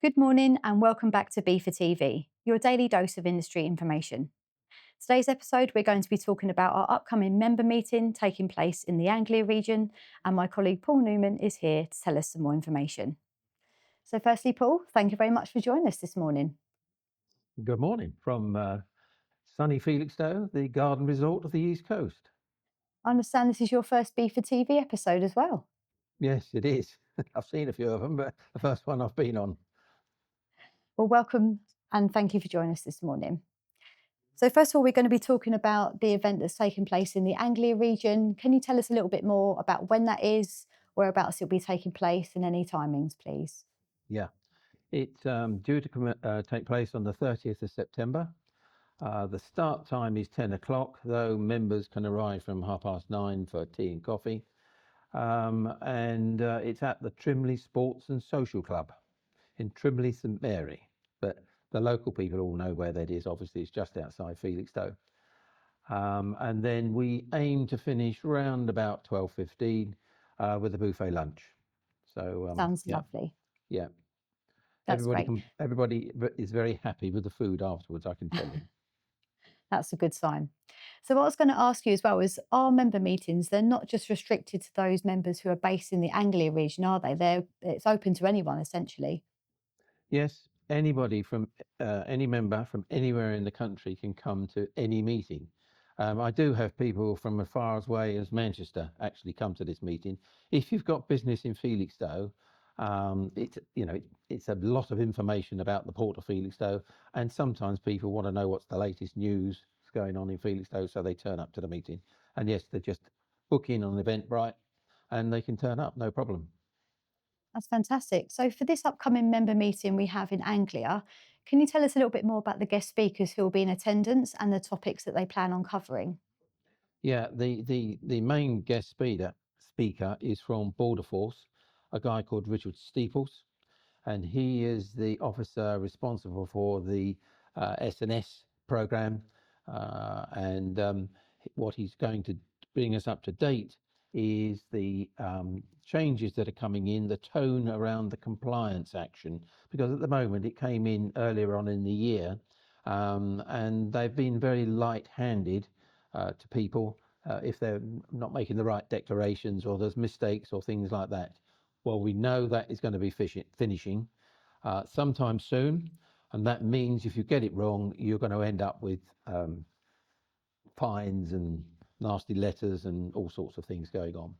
Good morning and welcome back to BIFA TV, your daily dose of industry information. Today's episode, we're going to be talking about our upcoming member meeting taking place in the Anglia region, and my colleague Paul Newman is here to tell us some more information. So, firstly, Paul, thank you very much for joining us this morning. Good morning from sunny Felixstowe, the garden resort of the East Coast. I understand this is your first BIFA TV episode as well. Yes, it is. I've seen a few of them, but the first one I've been on. Well, welcome and thank you for joining us this morning. So, first of all, we're going to be talking about the event that's taking place in the Anglia region. Can you tell us a little bit more about when that is, whereabouts it'll be taking place, and any timings, please? Yeah, it's due to take place on the 30th of September. The start time is 10 o'clock, though members can arrive from 9:30 for tea and coffee. And it's at the Trimley Sports and Social Club in Trimley St Mary. But the local people all know where that is. Obviously, it's just outside Felixstowe. And then we aim to finish round about 12:15 with a buffet lunch. So Sounds yeah, lovely. yeah. That's great. Everybody is very happy with the food afterwards, I can tell you. That's a good sign. So, what I was going to ask you as well is, our member meetings, they're not just restricted to those members who are based in the Anglia region, are they? It's open to anyone, essentially. Yes, anybody from any member from anywhere in the country can come to any meeting. I do have people from as far away as Manchester actually come to this meeting. If you've got business in Felixstowe, it's a lot of information about the Port of Felixstowe, and sometimes people want to know what's the latest news that's going on in Felixstowe, so they turn up to the meeting. And yes, they just book in on Eventbrite, and they can turn up, no problem. That's fantastic. So, for this upcoming member meeting we have in Anglia, can you tell us a little bit more about the guest speakers who will be in attendance and the topics that they plan on covering? Yeah, the main guest speaker is from Border Force, a guy called Richard Steeples, and he is the officer responsible for the SNS program. And what he's going to bring us up to date is the changes that are coming in, the tone around the compliance action, because at the moment it came in earlier on in the year, and they've been very light-handed to people if they're not making the right declarations or there's mistakes or things like that. Well, we know that is going to be finishing sometime soon, and that means if you get it wrong, you're going to end up with fines and nasty letters and all sorts of things going on.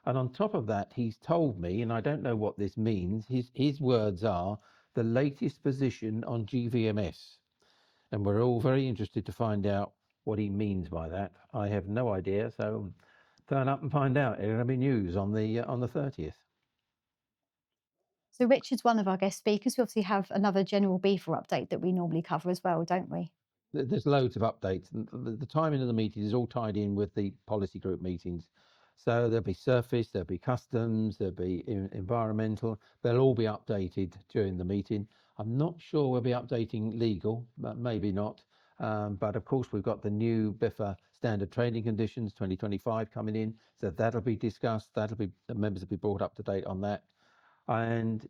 And on top of that, he's told me, and I don't know what this means, his words are the latest position on GVMS. And we're all very interested to find out what he means by that. I have no idea, so turn up and find out. It's going to be news on the 30th. So, Richard's one of our guest speakers. We obviously have another general beefer update that we normally cover as well, don't we? There's loads of updates. And the timing of the meeting is all tied in with the policy group meetings. So there'll be surface, there'll be customs, there'll be environmental. They'll all be updated during the meeting. I'm not sure we'll be updating legal, but maybe not. But of course, we've got the new BIFA standard trading conditions 2025 coming in. So that'll be discussed. The members will be brought up to date on that. And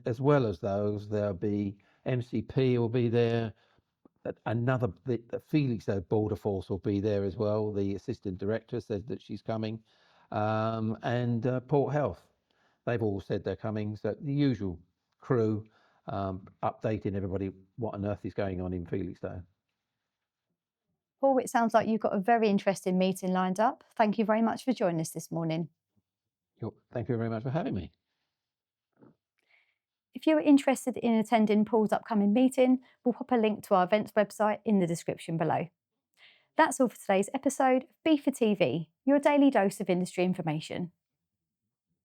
as well as those, there'll be MCP will be there. The Felixstowe Border Force will be there as well. The assistant director says that she's coming, and Port Health, they've all said they're coming. So the usual crew updating everybody what on earth is going on in Felixstowe. Paul, it sounds like you've got a very interesting meeting lined up. Thank you very much for joining us this morning. Thank you very much for having me. If you're interested in attending Paul's upcoming meeting, we'll pop a link to our events website in the description below. That's all for today's episode of BIFA TV, your daily dose of industry information.